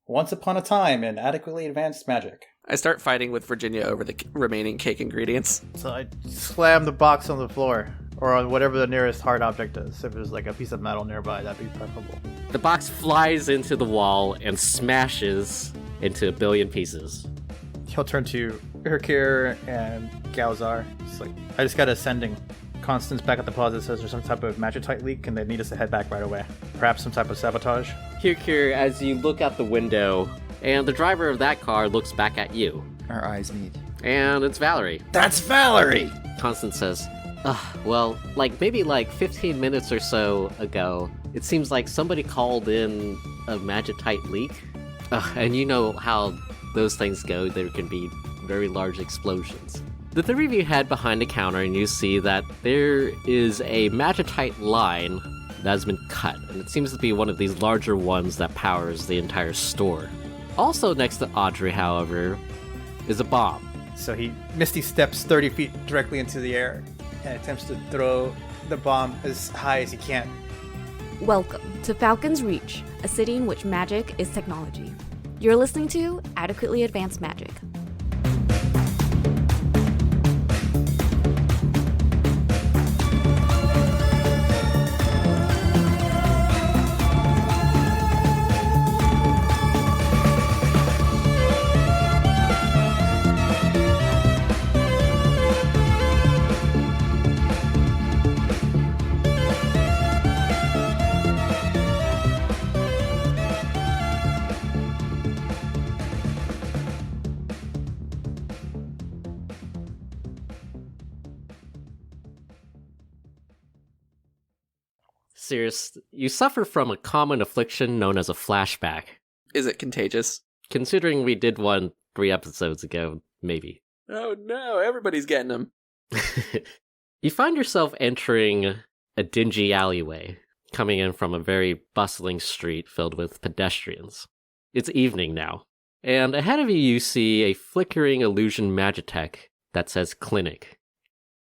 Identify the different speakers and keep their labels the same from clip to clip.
Speaker 1: Once upon a time in adequately advanced magic.
Speaker 2: I start fighting with Virginia over the remaining cake ingredients.
Speaker 3: So I slam the box on the floor, or on whatever the nearest hard object is. If there's like a piece of metal nearby, that'd be preferable.
Speaker 4: The box flies into the wall and smashes into a billion pieces.
Speaker 3: He'll turn to Herkir and Galzar. It's like, I just got a sending. Constance back at the plaza says there's some type of magitite leak and they need us to head back right away. Perhaps some type of sabotage.
Speaker 4: Here, as you look out the window, and the driver of that car looks back at you.
Speaker 5: Our eyes meet.
Speaker 4: And it's Valerie.
Speaker 5: That's Valerie!
Speaker 4: Constance says, well, maybe 15 minutes or so ago, it seems like somebody called in a magitite leak. And you know how those things go, there can be very large explosions. The three of you head behind the counter and you see that there is a magitite line that has been cut, and it seems to be one of these larger ones that powers the entire store. Also next to Audrey, however, is a bomb.
Speaker 3: So he misty steps 30 feet directly into the air and attempts to throw the bomb as high as he can.
Speaker 6: Welcome to Falcon's Reach, a city in which magic is technology. You're listening to Adequately Advanced Magic.
Speaker 4: Serious, you suffer from a common affliction known as a flashback.
Speaker 2: Is it contagious?
Speaker 4: Considering we did one 3 episodes ago, maybe.
Speaker 2: Oh no, everybody's getting them.
Speaker 4: You find yourself entering a dingy alleyway, coming in from a very bustling street filled with pedestrians. It's evening now, and ahead of you you see a flickering illusion magitech that says clinic.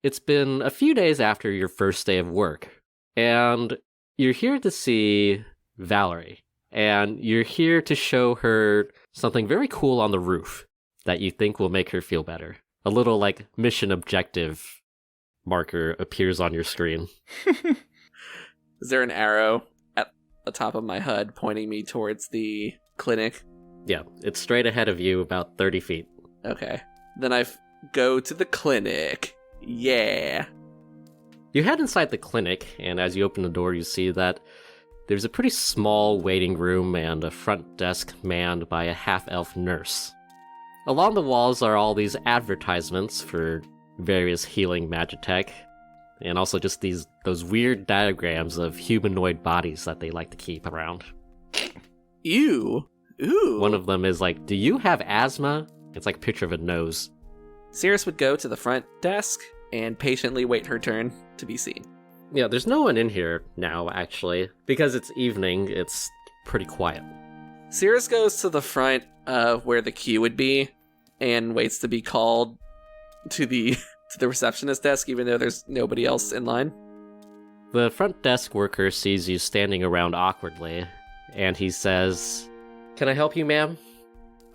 Speaker 4: It's been a few days after your first day of work, and you're here to see Valerie, and you're here to show her something very cool on the roof that you think will make her feel better. A little, mission objective marker appears on your screen.
Speaker 2: Is there an arrow at the top of my HUD pointing me towards the clinic?
Speaker 4: Yeah, it's straight ahead of you, about 30 feet.
Speaker 2: Okay. Then I go to the clinic. Yeah.
Speaker 4: You head inside the clinic, and as you open the door, you see that there's a pretty small waiting room and a front desk manned by a half-elf nurse. Along the walls are all these advertisements for various healing magitech, and also just those weird diagrams of humanoid bodies that they like to keep around.
Speaker 2: Ew. Ooh.
Speaker 4: One of them is do you have asthma? It's a picture of a nose.
Speaker 2: Cirrus would go to the front desk and patiently wait her turn to be seen.
Speaker 4: Yeah, there's no one in here now, actually. Because it's evening, it's pretty quiet.
Speaker 2: Cirrus goes to the front of where the queue would be and waits to be called to the receptionist desk, even though there's nobody else in line.
Speaker 4: The front desk worker sees you standing around awkwardly, and he says, "Can I help you, ma'am?"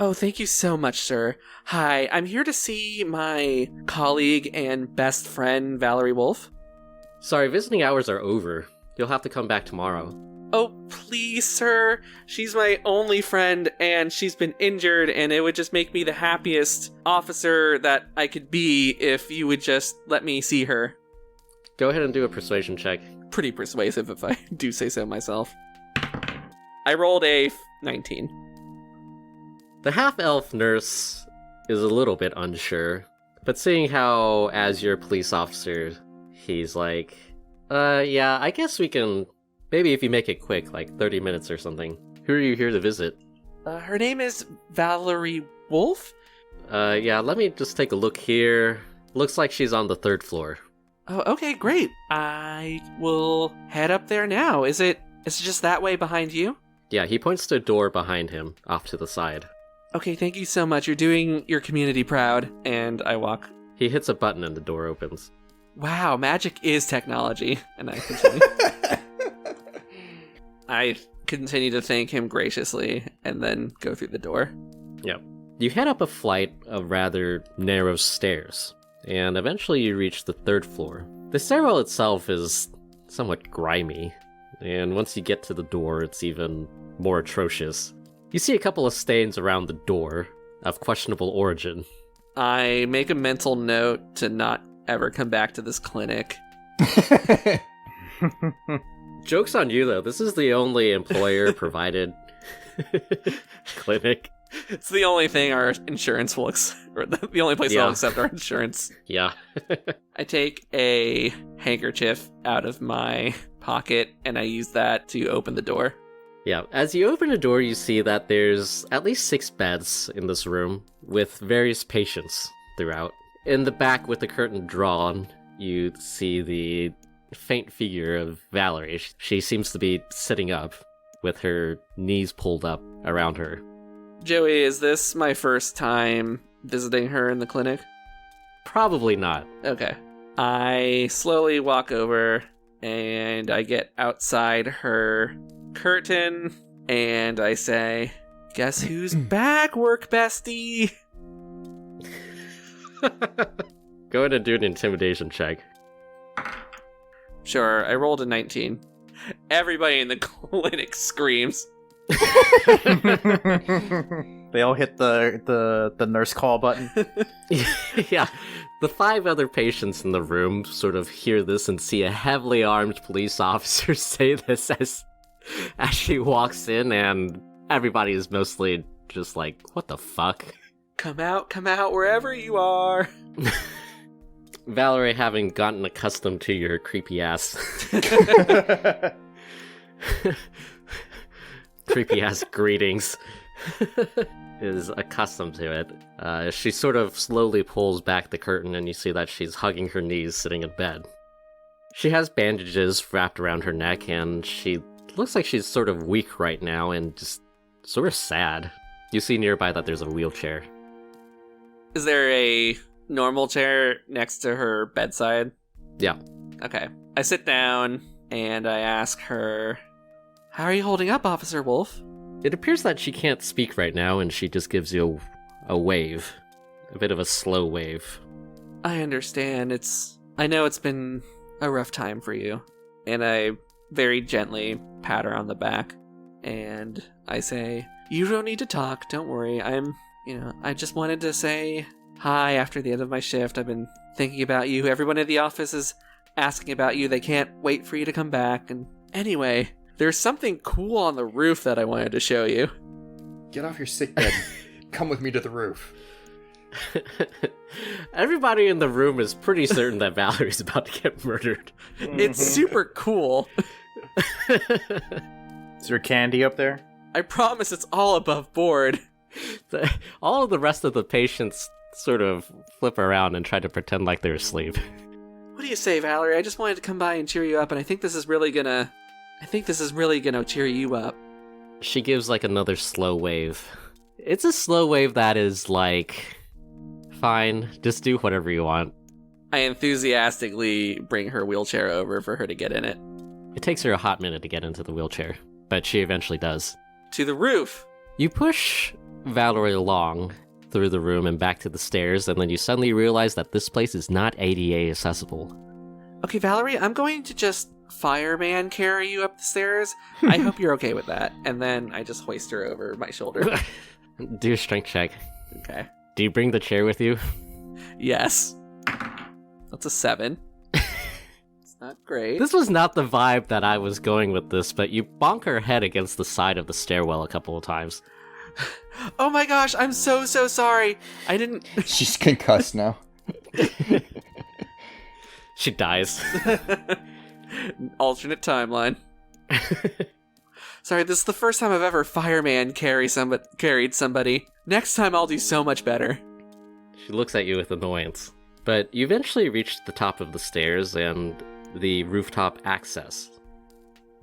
Speaker 2: Oh, thank you so much, sir. Hi, I'm here to see my colleague and best friend, Valerie Wolf.
Speaker 4: Sorry, visiting hours are over. You'll have to come back tomorrow.
Speaker 2: Oh, please, sir. She's my only friend, and she's been injured, and it would just make me the happiest officer that I could be if you would just let me see her.
Speaker 4: Go ahead and do a persuasion check.
Speaker 2: Pretty persuasive, if I do say so myself. I rolled a 19.
Speaker 4: The half-elf nurse is a little bit unsure, but seeing how, as your police officer, he's yeah, I guess we can, maybe if you make it quick, 30 minutes or something. Who are you here to visit?
Speaker 2: Her name is Valerie Wolf?
Speaker 4: Yeah, let me just take a look here. Looks like she's on the 3rd floor.
Speaker 2: Oh, okay, great. I will head up there now. Is it just that way behind you?
Speaker 4: Yeah, he points to a door behind him, off to the side.
Speaker 2: Okay, thank you so much. You're doing your community proud. And I walk.
Speaker 4: He hits a button and the door opens.
Speaker 2: Wow, magic is technology. And I continue. I continue to thank him graciously and then go through the door.
Speaker 4: Yep. You head up a flight of rather narrow stairs, and eventually you reach the 3rd floor. The stairwell itself is somewhat grimy, and once you get to the door, it's even more atrocious. You see a couple of stains around the door of questionable origin.
Speaker 2: I make a mental note to not ever come back to this clinic.
Speaker 4: Joke's on you, though. This is the only employer-provided clinic.
Speaker 2: It's the only thing our insurance will or the only place they'll accept our insurance.
Speaker 4: Yeah.
Speaker 2: I take a handkerchief out of my pocket and I use that to open the door.
Speaker 4: Yeah, as you open the door, you see that there's at least 6 beds in this room with various patients throughout. In the back, with the curtain drawn, you see the faint figure of Valerie. She seems to be sitting up with her knees pulled up around her.
Speaker 2: Joey, is this my first time visiting her in the clinic?
Speaker 4: Probably not.
Speaker 2: Okay. I slowly walk over and I get outside her curtain and I say, "Guess who's back, work bestie?"
Speaker 4: Go ahead and do an intimidation check.
Speaker 2: Sure, I rolled a 19. Everybody in the clinic screams.
Speaker 3: They all hit the nurse call button.
Speaker 4: Yeah, the 5 other patients in the room sort of hear this and see a heavily armed police officer say this as she walks in, and everybody is mostly just like, what the fuck?
Speaker 2: Come out, wherever you are.
Speaker 4: Valerie, having gotten accustomed to your creepy ass greetings, is accustomed to it. She sort of slowly pulls back the curtain and you see that she's hugging her knees sitting in bed. She has bandages wrapped around her neck and she looks like she's sort of weak right now and just sort of sad. You see nearby that there's a wheelchair.
Speaker 2: Is there a normal chair next to her bedside?
Speaker 4: Yeah.
Speaker 2: Okay. I sit down and I ask her, "How are you holding up, Officer Wolf?"
Speaker 4: It appears that she can't speak right now and she just gives you a wave. A bit of a slow wave.
Speaker 2: I understand. I know it's been a rough time for you. And I very gently pat her on the back and I say, "You don't need to talk. Don't worry. I just wanted to say hi after the end of my shift. I've been thinking about you. Everyone at the office is asking about you. They can't wait for you to come back. And anyway, there's something cool on the roof that I wanted to show you."
Speaker 5: Get off your sick bed. Come with me to the roof.
Speaker 4: Everybody in the room is pretty certain that Valerie's about to get murdered.
Speaker 2: It's super cool.
Speaker 3: Is there candy up there?
Speaker 2: I promise it's all above board.
Speaker 4: All of the rest of the patients sort of flip around and try to pretend like they're asleep.
Speaker 2: What do you say, Valerie? I just wanted to come by and cheer you up, and I think this is really gonna cheer you up.
Speaker 4: She gives like another slow wave. It's a slow wave that is like, fine, just do whatever you want.
Speaker 2: I enthusiastically bring her wheelchair over for her to get in it.
Speaker 4: It takes her a hot minute to get into the wheelchair, but she eventually does.
Speaker 2: To the roof!
Speaker 4: You push Valerie along through the room and back to the stairs, and then you suddenly realize that this place is not ADA accessible.
Speaker 2: Okay, Valerie, I'm going to just fireman carry you up the stairs. I hope you're okay with that. And then I just hoist her over my shoulder.
Speaker 4: Do a strength check.
Speaker 2: Okay.
Speaker 4: Do you bring the chair with you?
Speaker 2: Yes. That's a 7. It's not great.
Speaker 4: This was not the vibe that I was going with this, but you bonk her head against the side of the stairwell a couple of times.
Speaker 2: Oh my gosh, I'm so sorry. I didn't...
Speaker 5: She's concussed now.
Speaker 4: She dies.
Speaker 2: Alternate timeline. Sorry, this is the first time I've ever fireman carried somebody. Next time I'll do so much better.
Speaker 4: She looks at you with annoyance. But you eventually reach the top of the stairs and the rooftop access.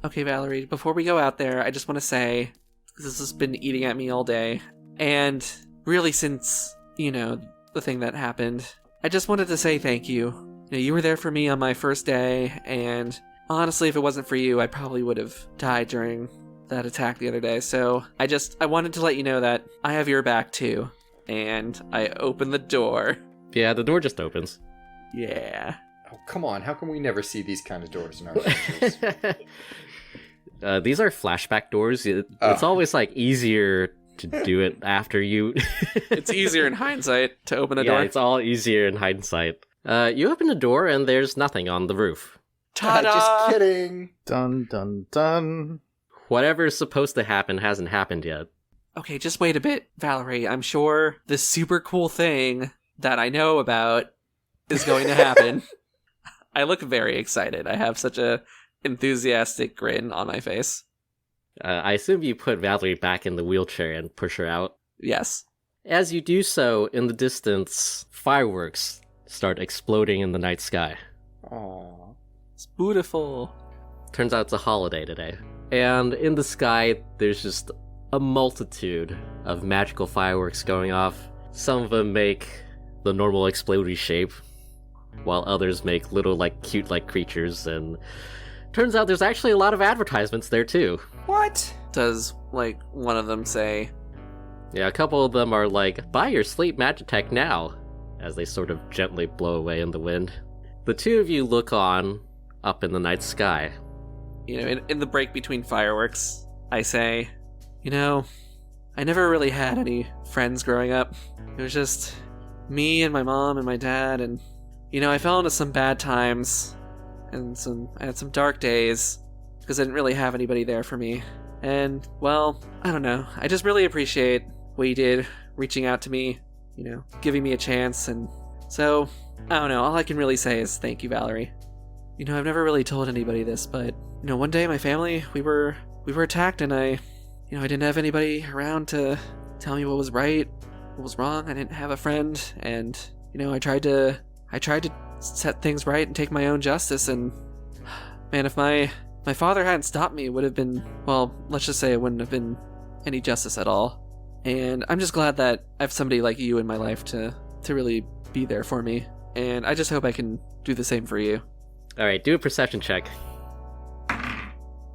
Speaker 2: Okay, Valerie, before we go out there, I just want to say, this has been eating at me all day. And really since, the thing that happened, I just wanted to say thank you. You were there for me on my first day, and honestly, if it wasn't for you, I probably would have died during that attack the other day. So I wanted to let you know that I have your back too. And I open the door.
Speaker 4: Yeah, the door just opens.
Speaker 2: Yeah.
Speaker 5: Oh, come on. How come we never see these kind of doors in our adventures?
Speaker 4: These are flashback doors. It's always like easier to do it after you.
Speaker 2: It's easier in hindsight to open a
Speaker 4: Yeah,
Speaker 2: door.
Speaker 4: it's all easier in hindsight. You open the door and there's nothing on the roof.
Speaker 2: Ta-da!
Speaker 5: Just kidding.
Speaker 3: Dun, dun, dun.
Speaker 4: Whatever's supposed to happen hasn't happened yet.
Speaker 2: Okay, just wait a bit, Valerie. I'm sure the super cool thing that I know about is going to happen. I look very excited. I have such a enthusiastic grin on my face.
Speaker 4: I assume you put Valerie back in the wheelchair and push her out.
Speaker 2: Yes.
Speaker 4: As you do so, in the distance, fireworks start exploding in the night sky.
Speaker 5: Aww.
Speaker 2: It's beautiful.
Speaker 4: Turns out it's a holiday today. And in the sky, there's just a multitude of magical fireworks going off. Some of them make the normal explodey shape, while others make little, cute, creatures, and turns out there's actually a lot of advertisements there, too.
Speaker 5: What?
Speaker 2: Does, one of them say,
Speaker 4: Yeah, a couple of them are buy your sleep Magitech now, as they sort of gently blow away in the wind. The two of you look on, up in the night sky.
Speaker 2: in the break between fireworks, I say, I never really had any friends growing up. It was just me and my mom and my dad, and, I fell into some bad times, and I had some dark days, because I didn't really have anybody there for me. And, well, I don't know. I just really appreciate what you did, reaching out to me, giving me a chance, and so, I don't know, all I can really say is thank you, Valerie. I've never really told anybody this, but, one day my family, we were attacked, and I didn't have anybody around to tell me what was right, what was wrong. I didn't have a friend, and, I tried to set things right and take my own justice, and, man, if my father hadn't stopped me, it would have been, well, let's just say it wouldn't have been any justice at all. And I'm just glad that I have somebody like you in my life to really be there for me, and I just hope I can do the same for you.
Speaker 4: Alright, do a perception check.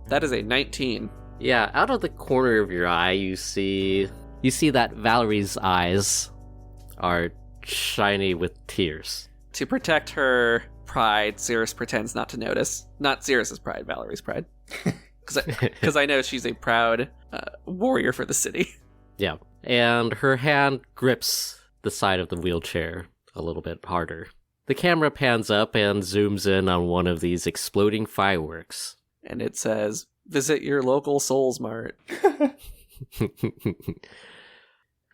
Speaker 2: That is a 19.
Speaker 4: Yeah, out of the corner of your eye, you see that Valerie's eyes are shiny with tears.
Speaker 2: To protect her pride, Cirrus pretends not to notice. Not Cirrus's pride, Valerie's pride. Because I know she's a proud warrior for the city.
Speaker 4: Yeah, and her hand grips the side of the wheelchair a little bit harder. The camera pans up and zooms in on one of these exploding fireworks.
Speaker 2: And it says, visit your local Souls Mart.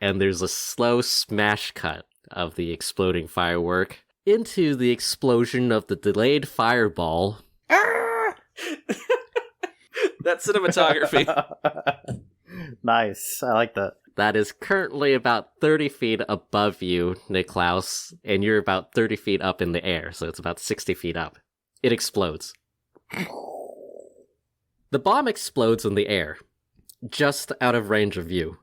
Speaker 4: And there's a slow smash cut of the exploding firework into the explosion of the delayed fireball.
Speaker 2: That cinematography.
Speaker 3: Nice. I like that.
Speaker 4: That is currently about 30 feet above you, Niclaus, and you're about 30 feet up in the air, so it's about 60 feet up. It explodes. The bomb explodes in the air, just out of range of view.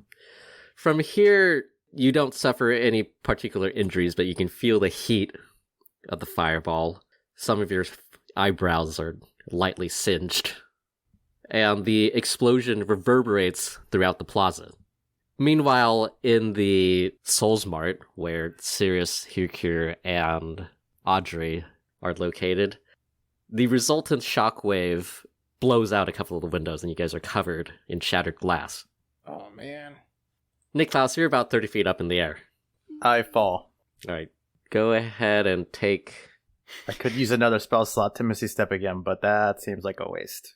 Speaker 4: From here, you don't suffer any particular injuries, but you can feel the heat of the fireball. Some of your eyebrows are lightly singed. And the explosion reverberates throughout the plaza. Meanwhile, in the Souls Mart, where Sirius, Hirkir, and Audrey are located, the resultant shockwave blows out a couple of the windows, and you guys are covered in shattered glass.
Speaker 5: Oh, man.
Speaker 4: Niclaus, you're about 30 feet up in the air.
Speaker 3: I fall.
Speaker 4: Alright, go ahead and take...
Speaker 3: I could use another spell slot to Misty Step again, but that seems like a waste.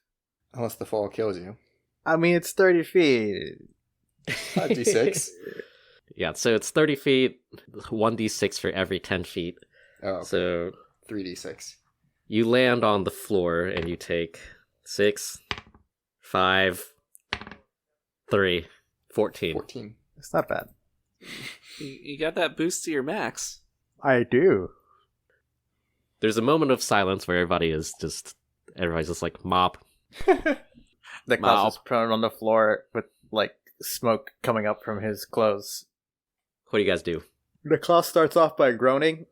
Speaker 5: Unless the fall kills you.
Speaker 3: I mean, it's 30 feet.
Speaker 5: 5d6.
Speaker 4: Yeah, so it's 30 feet, 1d6 for every 10 feet.
Speaker 5: Oh, okay.
Speaker 4: So
Speaker 5: 3d6.
Speaker 4: you land on the floor and you take 6, 5, 3, 14.
Speaker 5: 14.
Speaker 3: It's not bad.
Speaker 2: You got that boost to your max.
Speaker 3: I do.
Speaker 4: There's a moment of silence where everybody's just mop.
Speaker 3: Niclaus is prone on the floor with, smoke coming up from his clothes.
Speaker 4: What do you guys do?
Speaker 3: Niclaus starts off by groaning.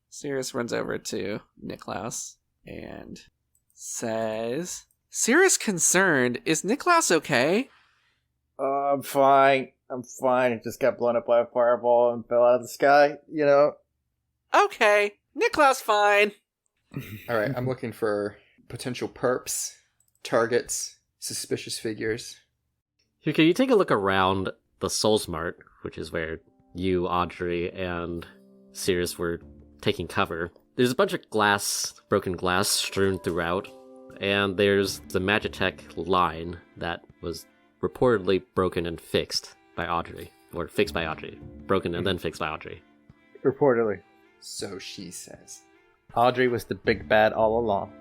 Speaker 2: Sirius runs over to Niclaus and says, Serious concerned. Is Niclaus okay?
Speaker 3: I'm fine. It just got blown up by a fireball and fell out of the sky, you know?
Speaker 2: Okay, Niclaus fine.
Speaker 5: Alright, I'm looking for potential perps, targets, suspicious figures.
Speaker 4: Can you take a look around the Souls Mart, which is where you, Audrey, and Sirius were taking cover? There's a bunch of broken glass strewn throughout, and there's the Magitech line that was reportedly broken and fixed by Audrey. Or fixed by Audrey. Broken and then fixed by Audrey.
Speaker 3: Reportedly.
Speaker 5: So she says.
Speaker 3: Audrey was the big bad all along.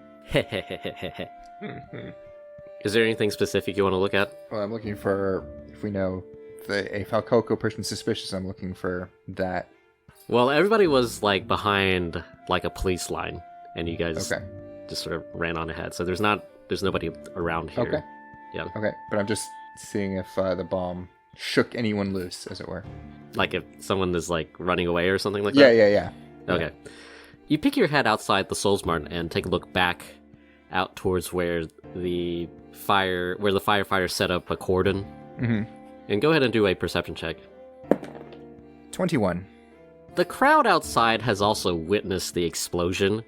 Speaker 4: Is there anything specific you want to look at?
Speaker 5: Well, I'm looking for, if we know a Falcoco person suspicious, I'm looking for that.
Speaker 4: Well, everybody was behind a police line, and you guys
Speaker 5: Okay.
Speaker 4: just sort of ran on ahead. So there's nobody around here.
Speaker 5: Okay.
Speaker 4: Yeah.
Speaker 5: Okay, but I'm just seeing if the bomb shook anyone loose, as it were.
Speaker 4: Like if someone is running away or something like
Speaker 5: Yeah,
Speaker 4: that?
Speaker 5: yeah.
Speaker 4: Okay. You pick your head outside the Souls Mart and take a look back out towards where the firefighter set up a cordon.
Speaker 5: Mm-hmm.
Speaker 4: And go ahead and do a perception check.
Speaker 5: 21.
Speaker 4: The crowd outside has also witnessed the explosion,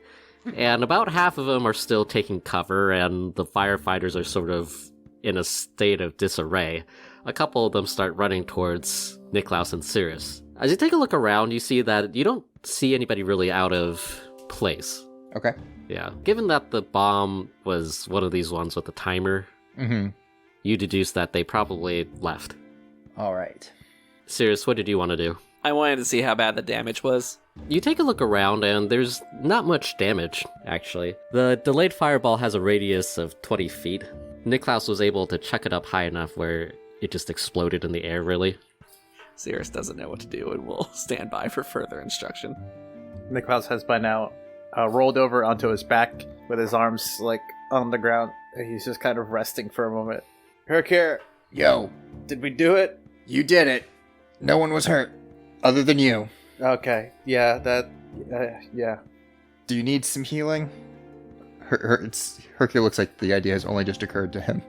Speaker 4: and about half of them are still taking cover, and the firefighters are sort of in a state of disarray. A couple of them start running towards Niclaus and Sirius. As you take a look around, you see that you don't see anybody really out of place.
Speaker 5: Okay.
Speaker 4: Yeah. Given that the bomb was one of these ones with a timer,
Speaker 5: Mm-hmm.
Speaker 4: you deduce that they probably left.
Speaker 5: All right.
Speaker 4: Sirius, what did you want to do?
Speaker 2: I wanted to see how bad the damage was.
Speaker 4: You take a look around, and there's not much damage, actually. The delayed fireball has a radius of 20 feet. Niclaus was able to chuck it up high enough where it just exploded in the air, really.
Speaker 2: Sirius doesn't know what to do and will stand by for further instruction.
Speaker 3: Niclaus has by now rolled over onto his back with his arms on the ground. He's just kind of resting for a moment. Hercure,
Speaker 5: Yo,
Speaker 3: did we do it?
Speaker 5: you did it. No one was hurt, other than you.
Speaker 3: Okay, yeah, yeah.
Speaker 5: Do you need some healing? Hercule looks like the idea has only just occurred to him.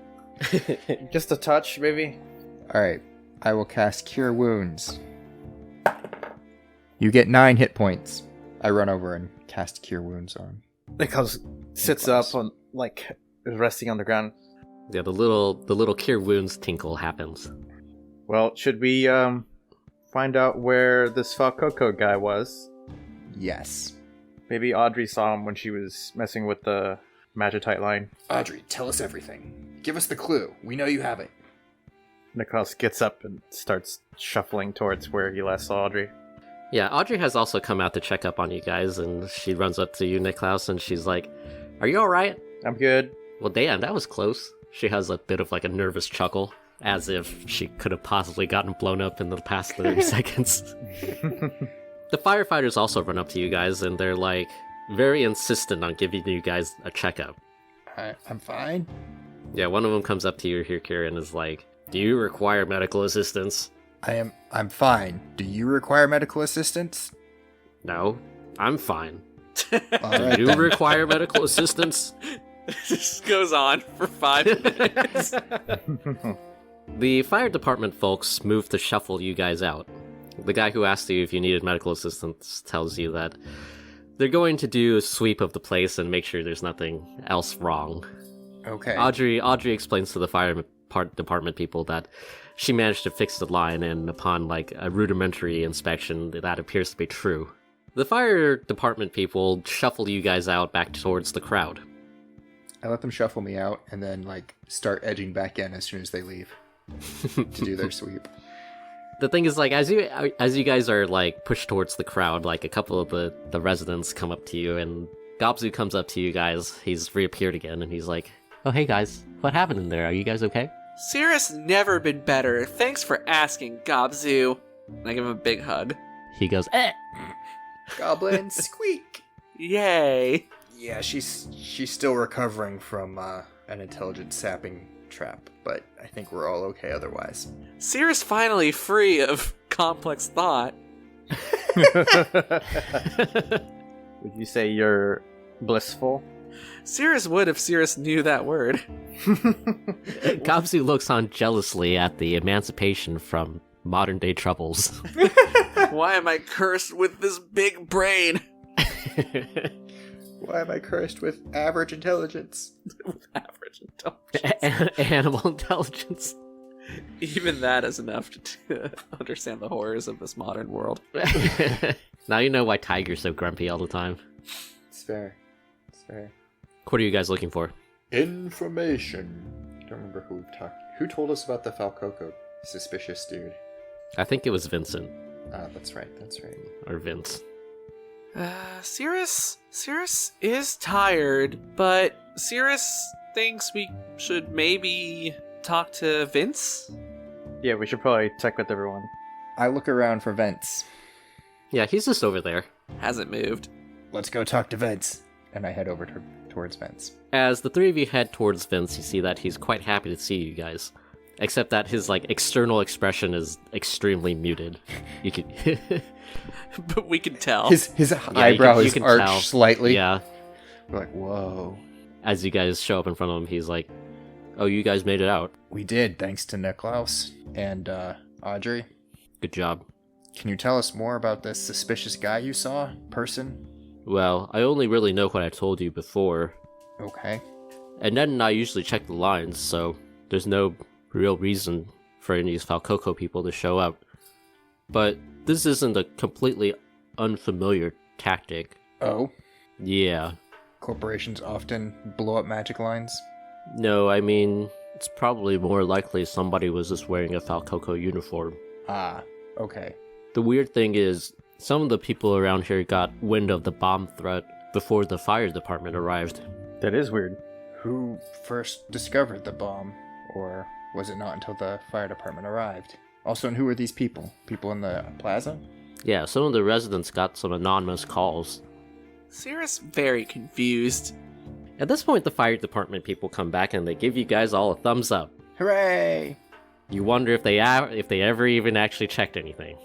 Speaker 3: Just a touch, maybe?
Speaker 5: Alright, I will cast Cure Wounds. You get 9 hit points. I run over and cast Cure Wounds on.
Speaker 3: Niclaus sits up on, resting on the ground.
Speaker 4: Yeah, the little cure wounds tinkle happens.
Speaker 3: Well, should we, find out where this Falcoco guy was?
Speaker 5: Yes.
Speaker 3: Maybe Audrey saw him when she was messing with the Magitite line.
Speaker 5: Audrey, tell us everything. Give us the clue. We know you have it.
Speaker 3: Niclaus gets up and starts shuffling towards where he last saw Audrey.
Speaker 4: Yeah, Audrey has also come out to check up on you guys, and she runs up to you, Niclaus, and she's like, "Are you alright?"
Speaker 3: I'm good.
Speaker 4: Well, damn, that was close. She has a bit of a nervous chuckle, as if she could have possibly gotten blown up in the past 30 seconds. The firefighters also run up to you guys, and they're very insistent on giving you guys a checkup.
Speaker 5: I'm fine.
Speaker 4: Yeah, one of them comes up to you here, Kieran, and is like, "Do you require medical assistance?"
Speaker 5: I'm fine. Do you require medical assistance?
Speaker 4: No, I'm fine.
Speaker 5: All
Speaker 4: Do
Speaker 5: right,
Speaker 4: you
Speaker 5: then.
Speaker 4: require medical assistance?
Speaker 2: This goes on for 5 minutes.
Speaker 4: The fire department folks move to shuffle you guys out. The guy who asked you if you needed medical assistance tells you that they're going to do a sweep of the place and make sure there's nothing else wrong.
Speaker 5: Okay.
Speaker 4: Audrey explains to the fire department people that she managed to fix the line, and upon a rudimentary inspection, that appears to be true. The fire department people shuffle you guys out back towards the crowd.
Speaker 5: I let them shuffle me out and then start edging back in as soon as they leave to do their sweep.
Speaker 4: The thing is, as you guys are pushed towards the crowd, a couple of the residents come up to you, and Gobzu comes up to you guys. He's reappeared again, and he's like, "Oh, hey guys, what happened in there? Are you guys okay?"
Speaker 2: Sirius never been better. Thanks for asking, Gobzu. And I give him a big hug.
Speaker 4: He goes, "Eh."
Speaker 5: Goblin squeak.
Speaker 2: Yay.
Speaker 5: Yeah, she's still recovering from an intelligent sapping trap, but I think we're all okay otherwise.
Speaker 2: Sirius finally free of complex thought.
Speaker 3: Would you say you're blissful?
Speaker 2: Cirrus would if Cirrus knew that word.
Speaker 4: Gobsu looks on jealously at the emancipation from modern-day troubles.
Speaker 2: Why am I cursed with this big brain?
Speaker 5: Why am I cursed with average intelligence?
Speaker 2: With average intelligence.
Speaker 4: Animal intelligence.
Speaker 2: Even that is enough to understand the horrors of this modern world.
Speaker 4: Now you know why Tiger's so grumpy all the time.
Speaker 5: It's fair. It's fair.
Speaker 4: What are you guys looking for?
Speaker 5: Information. I don't remember who told us about the Falcoco suspicious dude.
Speaker 4: I think it was Vincent.
Speaker 5: That's right.
Speaker 4: Or Vince.
Speaker 2: Cirrus is tired, but Cirrus thinks we should maybe talk to Vince?
Speaker 3: Yeah, we should probably check with everyone.
Speaker 5: I look around for Vents.
Speaker 4: Yeah, he's just over there.
Speaker 2: Hasn't moved.
Speaker 5: Let's go talk to Vents. And I head over towards Vents.
Speaker 4: As the three of you head towards Vince, you see that he's quite happy to see you guys. Except that his, external expression is extremely muted. You can...
Speaker 2: But we can tell.
Speaker 5: His eyebrow
Speaker 4: you
Speaker 5: is
Speaker 4: can
Speaker 5: arched
Speaker 4: tell.
Speaker 5: slightly.
Speaker 4: Yeah.
Speaker 5: We're like, whoa.
Speaker 4: As you guys show up in front of him, he's like, oh, you guys made it out.
Speaker 5: We did, thanks to Niclaus and Audrey.
Speaker 4: Good job.
Speaker 5: Can you tell us more about this suspicious guy you saw? Person?
Speaker 4: Well, I only really know what I told you before.
Speaker 5: Okay.
Speaker 4: And Ned and I usually check the lines, so there's no real reason for any of these Falcoco people to show up. But this isn't a completely unfamiliar tactic.
Speaker 5: Oh?
Speaker 4: Yeah.
Speaker 5: Corporations often blow up magic lines?
Speaker 4: No, I mean, it's probably more likely somebody was just wearing a Falcoco uniform.
Speaker 5: Ah, okay.
Speaker 4: The weird thing is, some of the people around here got wind of the bomb threat before the fire department arrived.
Speaker 3: That is weird.
Speaker 5: Who first discovered the bomb? Or was it not until the fire department arrived? Also, and who are these people? People in the plaza?
Speaker 4: Yeah, some of the residents got some anonymous calls.
Speaker 2: Cirrus very confused.
Speaker 4: At this point, the fire department people come back and they give you guys all a thumbs up.
Speaker 5: Hooray!
Speaker 4: You wonder if they ever even actually checked anything.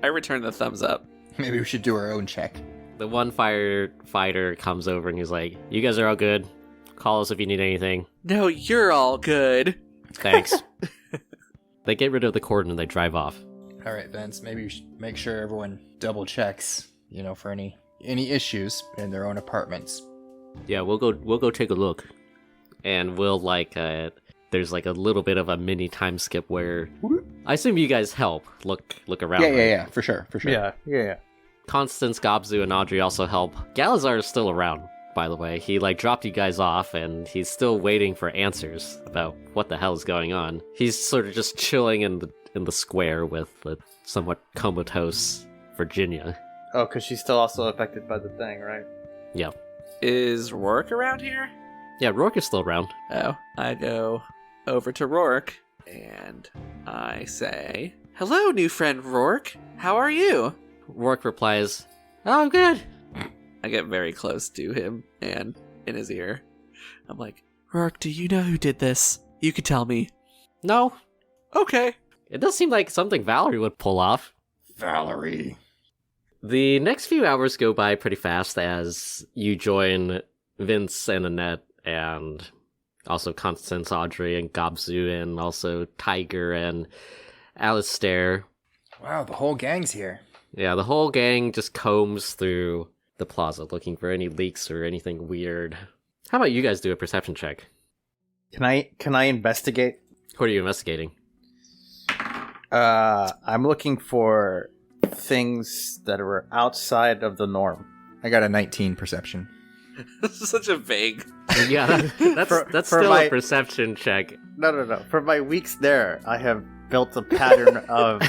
Speaker 2: I return the thumbs up.
Speaker 5: Maybe we should do our own check.
Speaker 4: The one firefighter comes over and he's like, you guys are all good. Call us if you need anything.
Speaker 2: No, you're all good.
Speaker 4: Thanks. They get rid of the cordon and they drive off.
Speaker 5: Alright, Vince, maybe we should make sure everyone double checks, for any issues in their own apartments.
Speaker 4: Yeah, we'll go take a look. And we'll there's a little bit of a mini time skip where I assume you guys help look around.
Speaker 5: Yeah, for sure.
Speaker 3: Yeah.
Speaker 4: Constance, Gobzu, and Audrey also help. Galazar is still around, by the way. He dropped you guys off and he's still waiting for answers about what the hell is going on. He's sort of just chilling in the square with the somewhat comatose Virginia.
Speaker 3: Oh, because she's still also affected by the thing, right?
Speaker 4: Yeah.
Speaker 2: Is Rourke around here?
Speaker 4: Yeah, Rourke is still around.
Speaker 2: Oh, I go over to Rourke and I say, hello, new friend Rourke. How are you?
Speaker 4: Rourke replies, oh, I'm good.
Speaker 2: I get very close to him and in his ear. I'm like, Rourke, do you know who did this? You could tell me.
Speaker 4: No.
Speaker 2: Okay.
Speaker 4: It does seem like something Valerie would pull off.
Speaker 5: Valerie.
Speaker 4: The next few hours go by pretty fast as you join Vince and Annette and also Constance, Audrey, and Gobzu, and also Tiger and Alistair.
Speaker 5: Wow, the whole gang's here.
Speaker 4: Yeah, the whole gang just combs through the plaza looking for any leaks or anything weird. How about you guys do a perception check?
Speaker 3: Can I investigate?
Speaker 4: What are you investigating?
Speaker 3: I'm looking for things that are outside of the norm.
Speaker 5: I got a 19 perception.
Speaker 2: This is such a vague.
Speaker 4: Yeah, that's
Speaker 3: For
Speaker 4: still
Speaker 3: my-
Speaker 4: a perception check.
Speaker 3: No. For my weeks there, I have built a pattern of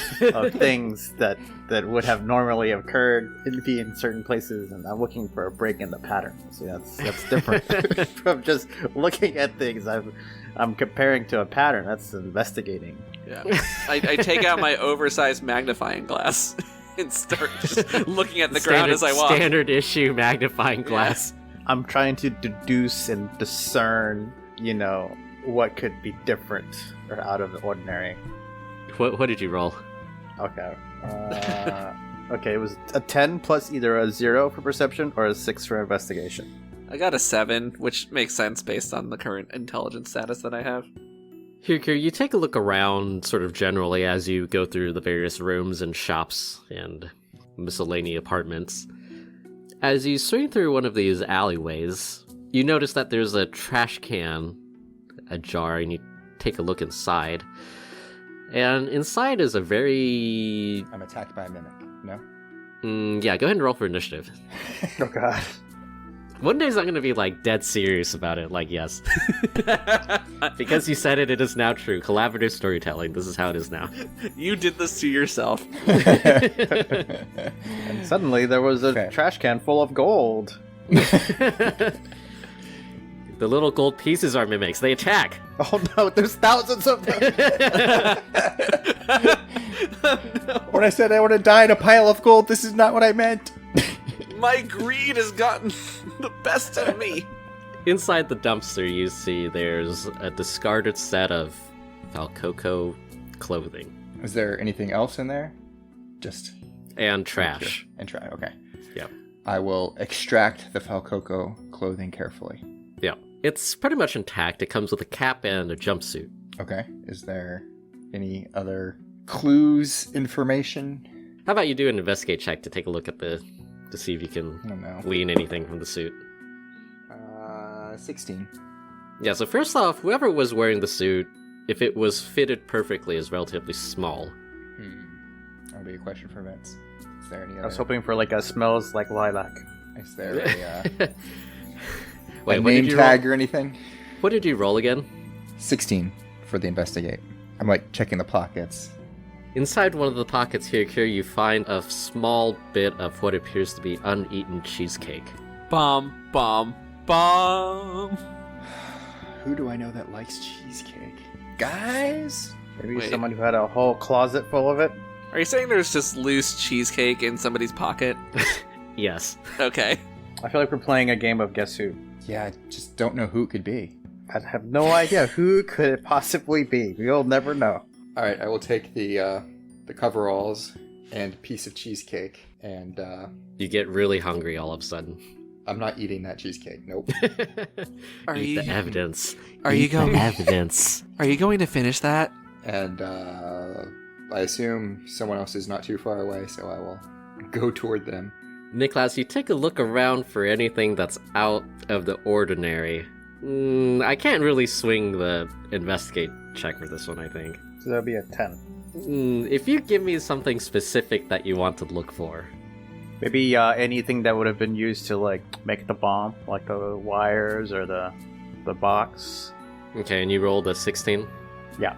Speaker 3: things that would have normally occurred in certain places, and I'm looking for a break in the pattern. So that's different from just looking at things. I'm comparing to a pattern. That's investigating.
Speaker 2: Yeah. I take out my oversized magnifying glass and start just looking at the ground as I walk.
Speaker 4: Standard issue magnifying glass.
Speaker 3: I'm trying to deduce and discern, what could be different or out of the ordinary.
Speaker 4: What did you roll?
Speaker 3: Okay. Okay, it was a 10 plus either a 0 for perception or a 6 for investigation.
Speaker 2: I got a 7, which makes sense based on the current intelligence status that I have.
Speaker 4: Hirkir, you take a look around sort of generally as you go through the various rooms and shops and miscellaneous apartments. As you swing through one of these alleyways, you notice that there's a trash can ajar, and you take a look inside. And inside is a very...
Speaker 5: I'm attacked by a mimic. No?
Speaker 4: yeah, go ahead and roll for initiative.
Speaker 3: Oh god.
Speaker 4: One day's not going to be, like, dead serious about it, like, yes. Because you said it, it is now true. Collaborative storytelling, this is how it is now.
Speaker 2: You did this to yourself.
Speaker 3: And suddenly there was a trash can full of gold.
Speaker 4: The little gold pieces are mimics. They attack.
Speaker 3: Oh no, there's thousands of them. When I said I would have died a pile of gold, this is not what I meant.
Speaker 2: My greed has gotten the best of me.
Speaker 4: Inside the dumpster, you see there's a discarded set of Falcoco clothing.
Speaker 5: Is there anything else in there? Just...
Speaker 4: And trash.
Speaker 5: And trash, okay.
Speaker 4: Yep.
Speaker 5: I will extract the Falcoco clothing carefully.
Speaker 4: Yeah. It's pretty much intact. It comes with a cap and a jumpsuit.
Speaker 5: Okay. Is there any other clues, information?
Speaker 4: How about you do an investigate check to take a look at to see if you
Speaker 5: I
Speaker 4: can
Speaker 5: don't know.
Speaker 4: glean anything from the suit.
Speaker 5: 16.
Speaker 4: Yeah, so first off, whoever was wearing the suit, if it was fitted perfectly, is relatively small.
Speaker 5: That'll be a question for Vince. Is there any other...
Speaker 3: I was hoping for like a smells like lilac.
Speaker 5: Is there a,
Speaker 4: Wait,
Speaker 5: a
Speaker 4: what
Speaker 5: name
Speaker 4: did you
Speaker 5: tag
Speaker 4: roll?
Speaker 5: or anything?
Speaker 4: What did you roll again?
Speaker 5: 16 for the investigate. I'm like checking the pockets.
Speaker 4: Inside one of the pockets here, you find a small bit of what appears to be uneaten cheesecake.
Speaker 2: Bomb, bomb, bomb.
Speaker 5: Who do I know that likes cheesecake? Guys?
Speaker 3: Maybe
Speaker 2: Wait.
Speaker 3: someone who had a whole closet full of it.
Speaker 2: Are you saying there's just loose cheesecake in somebody's pocket?
Speaker 4: Yes.
Speaker 2: Okay.
Speaker 3: I feel like we're playing a game of Guess Who.
Speaker 5: Yeah, I just don't know who it could be.
Speaker 3: I have no idea who could it possibly be. We'll never know.
Speaker 5: All right, I will take the coveralls and piece of cheesecake, and
Speaker 4: You get really hungry all of a sudden.
Speaker 5: I'm not eating that cheesecake. Nope.
Speaker 2: Are
Speaker 4: Eat
Speaker 2: you
Speaker 4: the evidence.
Speaker 2: Are you
Speaker 4: Eat the
Speaker 2: going-
Speaker 4: evidence.
Speaker 2: Are you going to finish that?
Speaker 5: And I assume someone else is not too far away, so I will go toward them.
Speaker 4: Niclaus, you take a look around for anything that's out of the ordinary. I can't really swing the investigate check for this one, I think.
Speaker 3: So that'll be a 10.
Speaker 4: If you give me something specific that you want to look for.
Speaker 3: Maybe anything that would have been used to like make the bomb, like the wires or the box.
Speaker 4: Okay, and you rolled a 16?
Speaker 3: Yeah.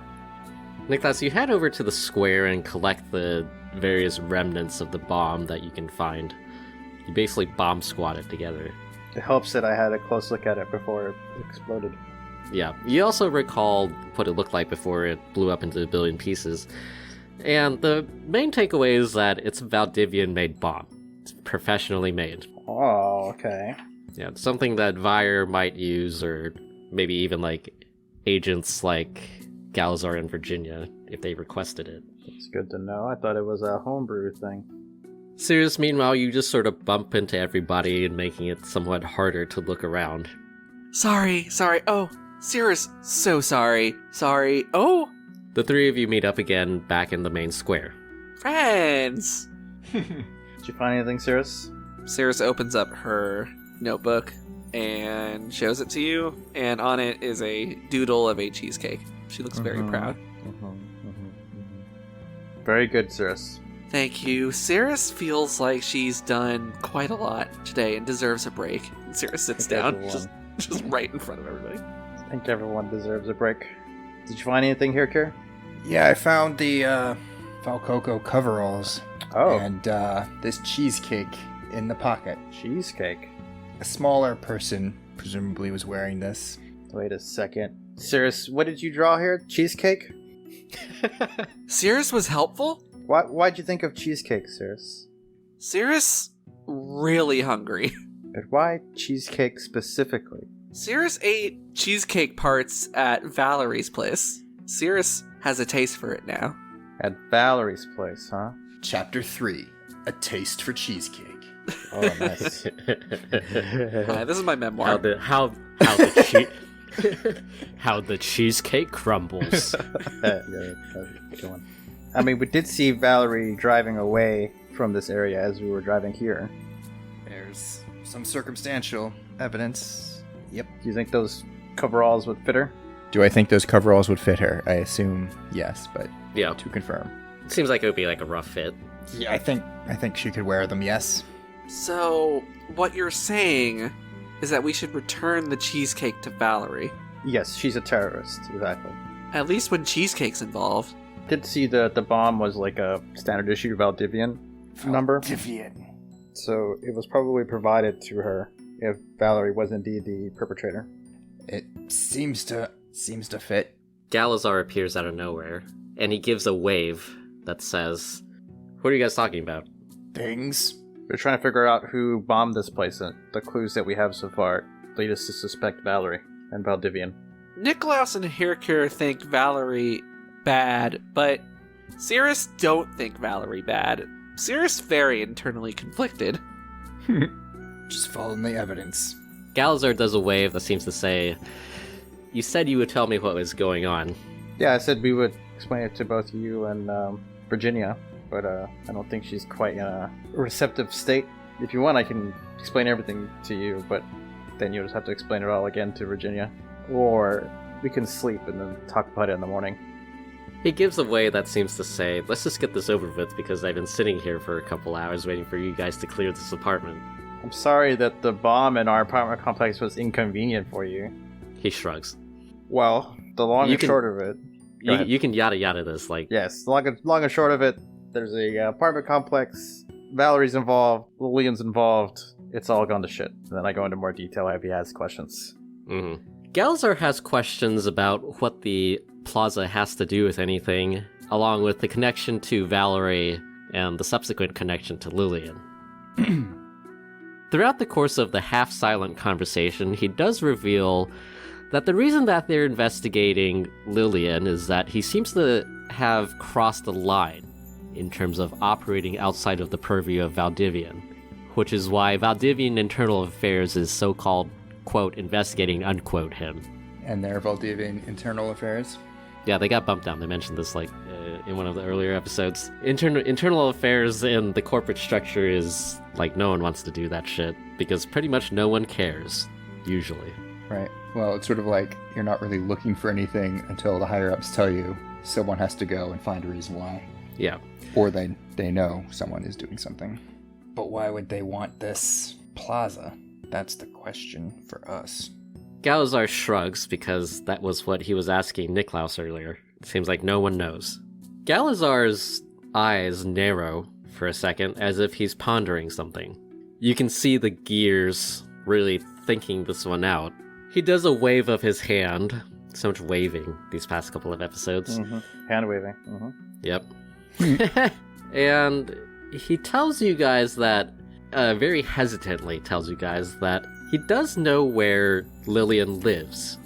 Speaker 4: Niclaus, you head over to the square and collect the various remnants of the bomb that you can find. You basically bomb squat it together.
Speaker 3: It helps that I had a close look at it before it exploded.
Speaker 4: Yeah, you also recall what it looked like before it blew up into a billion pieces. And the main takeaway is that it's a Valdivian-made bomb. It's professionally made.
Speaker 3: Oh, okay.
Speaker 4: Yeah, it's something that Vire might use, or maybe even like agents like Galazar and Virginia, if they requested it.
Speaker 3: It's good to know. I thought it was a homebrew thing.
Speaker 4: Sirius, meanwhile, you just sort of bump into everybody and making it somewhat harder to look around.
Speaker 2: Sorry. Oh, Cirrus, so sorry. Sorry. Oh,
Speaker 4: The three of you meet up again back in the main square.
Speaker 2: friends.
Speaker 3: Did you find anything, Cirrus?
Speaker 2: Cirrus opens up her notebook and shows it to you, and on it is a doodle of a cheesecake. She looks very proud.
Speaker 3: Very good, Cirrus.
Speaker 2: Thank you. Cirrus feels like she's done quite a lot today and deserves a break. And Cirrus sits
Speaker 3: Think
Speaker 2: down,
Speaker 3: everyone-
Speaker 2: just right in front of everybody.
Speaker 3: I think everyone deserves a break. Did you find anything here, Kier?
Speaker 5: Yeah, I found the Falcoco coveralls
Speaker 3: Oh,
Speaker 5: and this cheesecake in the pocket.
Speaker 3: cheesecake.
Speaker 5: A smaller person presumably was wearing this.
Speaker 3: Wait a second. Cirrus, what did you draw here? Cheesecake?
Speaker 2: Cirrus was helpful?
Speaker 3: Why'd you think of cheesecake, Cirrus?
Speaker 2: Cirrus really hungry.
Speaker 3: But why cheesecake specifically?
Speaker 2: Cirrus ate cheesecake parts at Valerie's place. Cirrus has a taste for it now.
Speaker 3: At Valerie's place, huh?
Speaker 5: Chapter 3. A Taste for Cheesecake.
Speaker 3: Oh, nice.
Speaker 2: Hi, this is my memoir.
Speaker 4: How the cheesecake crumbles.
Speaker 3: Yeah, that's a good one. I mean, we did see Valerie driving away from this area as we were driving here.
Speaker 5: There's some circumstantial evidence. Yep.
Speaker 3: Do you think those coveralls would fit her?
Speaker 5: Do I think those coveralls would fit her? I assume yes, but
Speaker 4: Yeah,
Speaker 5: to confirm.
Speaker 4: seems like it would be like a rough fit.
Speaker 5: Yeah, I think she could wear them, yes.
Speaker 2: So, what you're saying is that we should return the cheesecake to Valerie.
Speaker 3: Yes, she's a terrorist, exactly.
Speaker 2: At least when cheesecake's involved.
Speaker 3: Did see that the bomb was like a standard issue Valdivian number.
Speaker 5: Valdivian.
Speaker 3: So it was probably provided to her if Valerie was indeed the perpetrator.
Speaker 5: It seems to fit.
Speaker 4: Galazar appears out of nowhere, and he gives a wave that says, "What are you guys talking about?"
Speaker 5: Things.
Speaker 3: We're trying to figure out who bombed this place, and the clues that we have so far lead us to suspect Valerie and Valdivian.
Speaker 2: Niclaus and Hirkir think Valerie bad, but Cirrus don't think Valerie bad. Cirrus very internally conflicted.
Speaker 5: Just following the evidence.
Speaker 4: Galazar does a wave that seems to say, "You said you would tell me what was going on."
Speaker 3: Yeah, I said we would explain it to both you and Virginia, but I don't think she's quite in a receptive state. If you want, I can explain everything to you, but then you'll just have to explain it all again to Virginia. Or we can sleep and then talk about it in the morning.
Speaker 4: He gives a way that seems to say, "Let's just get this over with because I've been sitting here for a couple hours waiting for you guys to clear this apartment."
Speaker 3: I'm sorry that the bomb in our apartment complex was inconvenient for you.
Speaker 4: He shrugs.
Speaker 3: Well, the long
Speaker 4: You
Speaker 3: and
Speaker 4: can-
Speaker 3: short of it... Go ahead.
Speaker 4: You can yada yada this, like...
Speaker 3: Yes, long and short of it, there's a apartment complex, Valerie's involved, Lillian's involved, it's all gone to shit. And then I go into more detail if he has questions.
Speaker 4: Mm-hmm. Galazar has questions about what the plaza has to do with anything, along with the connection to Valerie and the subsequent connection to Lillian. Throughout the course of the half-silent conversation, he does reveal that the reason that they're investigating Lillian is that he seems to have crossed the line in terms of operating outside of the purview of Valdivian, which is why Valdivian Internal Affairs is so-called, quote, investigating, unquote, him.
Speaker 5: And their Valdivian internal affairs.
Speaker 4: Yeah, they got bumped down. They mentioned this in one of the earlier episodes. Internal affairs in the corporate structure is like no one wants to do that shit because pretty much no one cares, usually.
Speaker 5: Right. Well, it's sort of like you're not really looking for anything until the higher-ups tell you someone has to go and find a reason why.
Speaker 4: Yeah.
Speaker 5: Or they know someone is doing something. But why would they want this plaza? That's the question for us.
Speaker 4: Galazar shrugs because that was what he was asking Niclaus earlier. It seems like no one knows. Galazar's eyes narrow for a second as if he's pondering something. You can see the gears really thinking this one out. He does a wave of his hand. So much waving these past couple of episodes.
Speaker 3: Mm-hmm. Hand waving. Mm-hmm.
Speaker 4: Yep. And he tells you guys that, very hesitantly tells you guys that he does know where Lillian lives,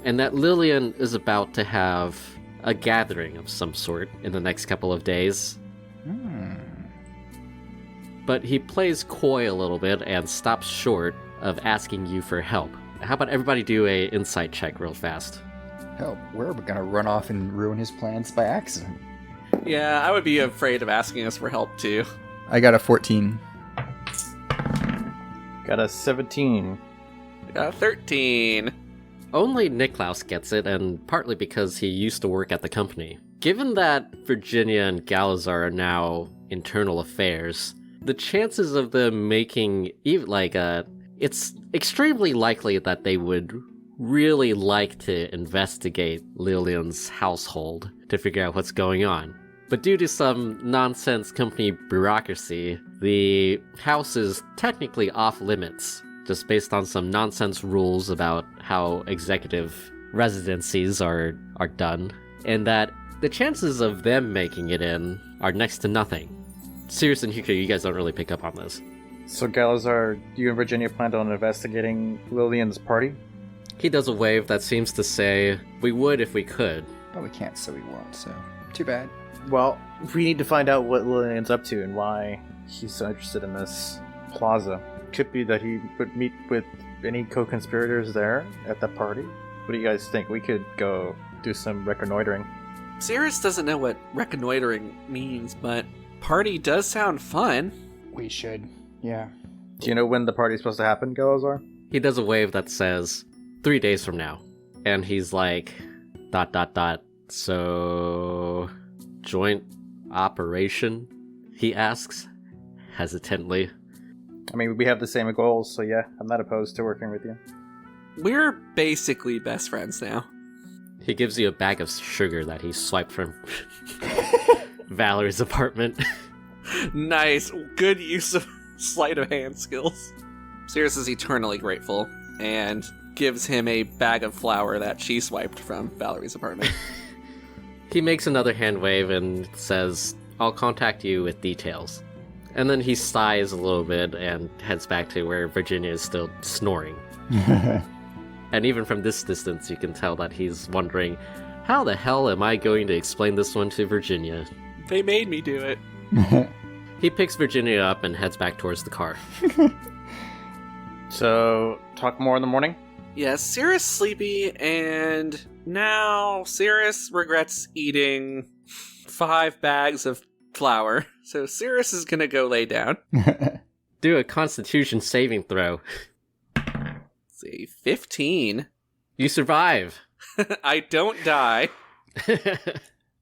Speaker 4: and that Lillian is about to have a gathering of some sort in the next couple of days. But he plays coy a little bit and stops short of asking you for help. How about everybody do a insight check real fast?
Speaker 5: Hell, we're gonna run off and ruin his plans by accident.
Speaker 2: Yeah, I would be afraid of asking us for help too.
Speaker 5: I got a 14.
Speaker 3: Got a 17.
Speaker 2: 13.
Speaker 4: Only Niclaus gets it, and partly because he used to work at the company. Given that Virginia and Galazar are now internal affairs, the chances of them making, it's extremely likely that they would really like to investigate Lillian's household to figure out what's going on. But due to some nonsense company bureaucracy, the house is technically off limits, just based on some nonsense rules about how executive residencies are done, and that the chances of them making it in are next to nothing. Sirius and Hugo, you guys don't really pick up on this.
Speaker 3: So Galazar, you and Virginia planned on investigating Lillian's party?
Speaker 4: He does a wave that seems to say, we would if we could.
Speaker 5: But we can't, so we won't, so too bad.
Speaker 3: Well, we need to find out what Lillian's up to and why she's so interested in this. plaza. Could be that he would meet with any co-conspirators there at the party. What do you guys think? We could go do some reconnoitering.
Speaker 2: Cirrus doesn't know what reconnoitering means, but party does sound fun.
Speaker 5: We should, yeah.
Speaker 3: Do you know when the party's supposed to happen, Galazar?
Speaker 4: He does a wave that says 3 days from now. And he's like, ... So, joint operation? He asks, hesitantly.
Speaker 3: I mean, we have the same goals, so yeah, I'm not opposed to working with you.
Speaker 2: We're basically best friends now.
Speaker 4: He gives you a bag of sugar that he swiped from Valerie's apartment.
Speaker 2: Nice. Good use of sleight of hand skills. Cirrus is eternally grateful and gives him a bag of flour that she swiped from Valerie's apartment.
Speaker 4: He makes another hand wave and says, I'll contact you with details. And then he sighs a little bit and heads back to where Virginia is still snoring. And even from this distance, you can tell that he's wondering, how the hell am I going to explain this one to Virginia?
Speaker 2: They made me do it.
Speaker 4: He picks Virginia up and heads back towards the car.
Speaker 3: So, talk more in the morning?
Speaker 2: Yes, Cirrus sleepy, and now Cirrus regrets eating 5 bags of flour. So Cirrus is gonna go lay down.
Speaker 4: Do a constitution saving throw.
Speaker 2: Let's see, 15.
Speaker 4: You survive.
Speaker 2: I don't die.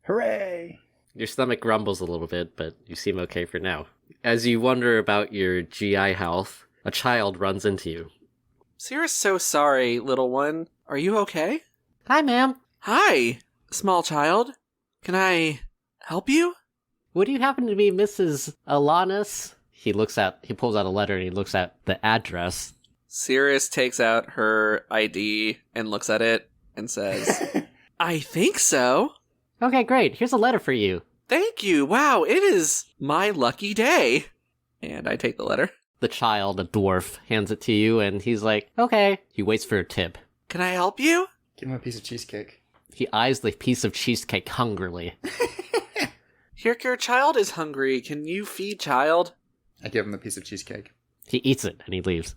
Speaker 5: Hooray!
Speaker 4: Your stomach grumbles a little bit, but you seem okay for now. As you wonder about your GI health, a child runs into you.
Speaker 2: Cirrus, so sorry, little one. Are you okay?
Speaker 4: Hi, ma'am.
Speaker 2: Hi, small child. Can I help you?
Speaker 4: Would you happen to be Mrs. Alanis? He pulls out a letter and he looks at the address.
Speaker 2: Cirrus takes out her ID and looks at it and says, I think so.
Speaker 4: Okay, great. Here's a letter for you.
Speaker 2: Thank you. Wow, it is my lucky day. And I take the letter.
Speaker 4: The child, a dwarf, hands it to you and he's like, okay. He waits for a tip.
Speaker 2: Can I help you?
Speaker 5: Give him a piece of cheesecake.
Speaker 4: He eyes the piece of cheesecake hungrily.
Speaker 2: Your child is hungry. Can you feed child?
Speaker 5: I give him a piece of cheesecake.
Speaker 4: He eats it and he leaves.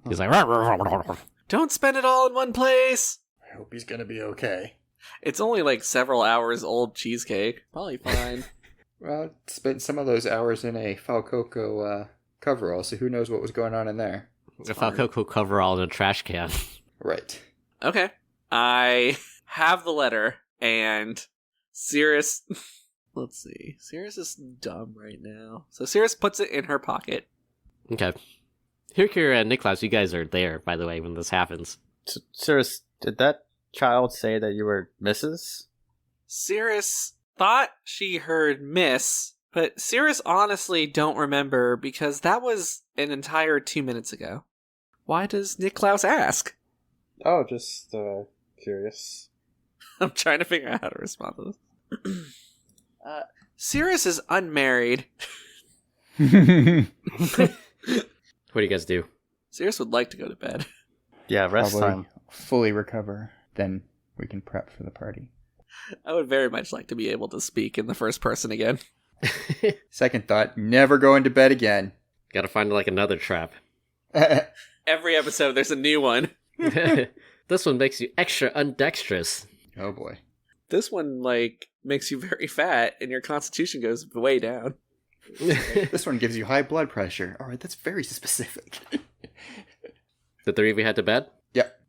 Speaker 4: He's like, "Rah, rah, rah, rah, rah."
Speaker 2: Don't spend it all in one place.
Speaker 5: I hope he's gonna be okay.
Speaker 2: It's only like several hours old cheesecake. Probably fine.
Speaker 5: Well, spent some of those hours in a Falcoco coverall, so who knows what was going on in there.
Speaker 4: A Falcoco coverall in a trash can.
Speaker 5: Right.
Speaker 2: Okay. I have the letter, and Cirrus... Let's see. Cirrus is dumb right now. So Cirrus puts it in her pocket.
Speaker 4: Okay. Hirkir and Niclaus, you guys are there, by the way, when this happens.
Speaker 3: Cirrus, did that child say that you were Mrs.?
Speaker 2: Cirrus thought she heard Miss, but Cirrus honestly don't remember because that was an entire 2 minutes ago. Why does Niclaus ask?
Speaker 3: Oh, just curious.
Speaker 2: I'm trying to figure out how to respond to this. Cirrus is unmarried.
Speaker 4: What do you guys do?
Speaker 2: Cirrus would like to go to bed.
Speaker 3: Yeah, rest
Speaker 5: Probably
Speaker 3: time.
Speaker 5: fully recover, then we can prep for the party.
Speaker 2: I would very much like to be able to speak in the first person again.
Speaker 5: Second thought, never going to bed again.
Speaker 4: Gotta find, like, another trap.
Speaker 2: Every episode there's a new one.
Speaker 4: This one makes you extra undexterous.
Speaker 5: Oh boy.
Speaker 2: This one, like, makes you very fat and your constitution goes way down.
Speaker 5: This one gives you high blood pressure. Alright, that's very specific.
Speaker 4: The three of you head to bed?
Speaker 5: Yep.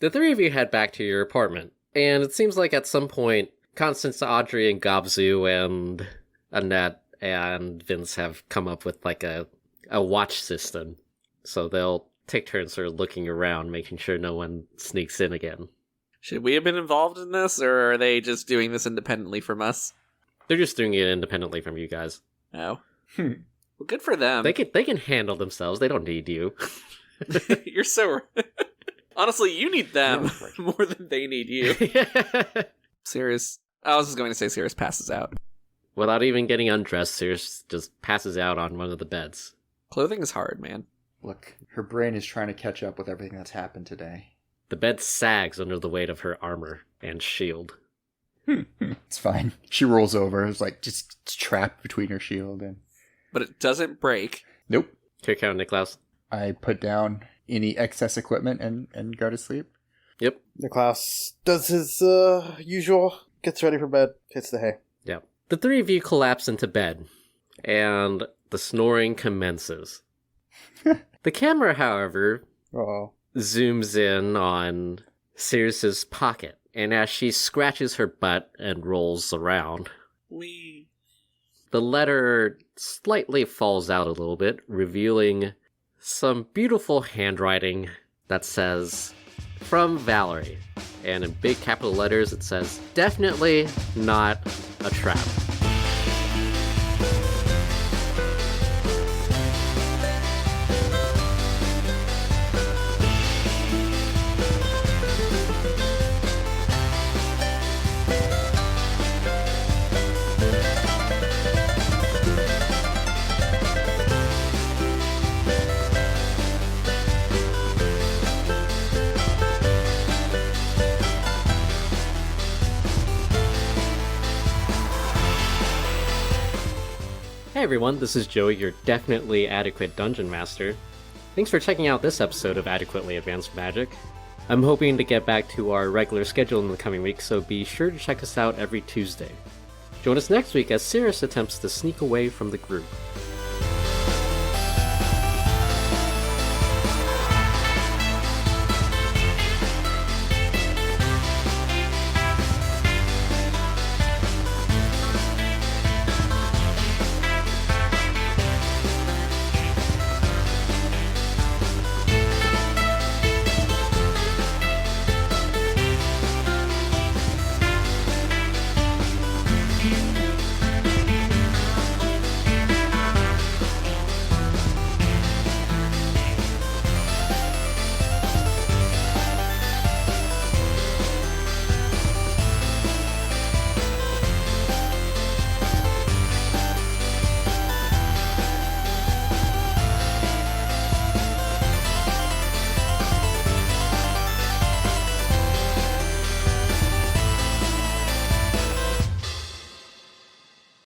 Speaker 4: The three of you head back to your apartment. And it seems like at some point, Constance, Audrey, and Gobzu, and Annette, and Vince have come up with, like, a watch system. So they'll take turns sort of looking around, making sure no one sneaks in again.
Speaker 2: Should we have been involved in this, or are they just doing this independently from us?
Speaker 4: They're just doing it independently from you guys.
Speaker 2: Oh. Well, good for them.
Speaker 4: They can handle themselves. They don't need you.
Speaker 2: You're so... Honestly, you need them more than they need you. Cirrus... I was just going to say Cirrus passes out.
Speaker 4: Without even getting undressed, Cirrus just passes out on one of the beds.
Speaker 2: Clothing is hard, man.
Speaker 5: Look, her brain is trying to catch up with everything that's happened today.
Speaker 4: The bed sags under the weight of her armor and shield.
Speaker 5: It's fine. She rolls over. It's like just trapped between her shield and...
Speaker 2: But it doesn't break.
Speaker 5: Nope.
Speaker 4: Kick out Niclaus.
Speaker 5: I put down any excess equipment and go to sleep.
Speaker 4: Yep.
Speaker 3: Niclaus does his usual, gets ready for bed, hits the hay.
Speaker 4: Yep. The three of you collapse into bed, and the snoring commences. The camera, however,
Speaker 3: Uh-oh.
Speaker 4: zooms in on Sirius's pocket, and as she scratches her butt and rolls around,
Speaker 2: Wee.
Speaker 4: the letter slightly falls out a little bit, revealing some beautiful handwriting that says, "From Valerie." And in big capital letters it says, "Definitely not a trap." Hey everyone, this is Joey, your definitely adequate dungeon master. Thanks for checking out this episode of Adequately Advanced Magic. I'm hoping to get back to our regular schedule in the coming weeks, so be sure to check us out every Tuesday. Join us next week as Sirius attempts to sneak away from the group.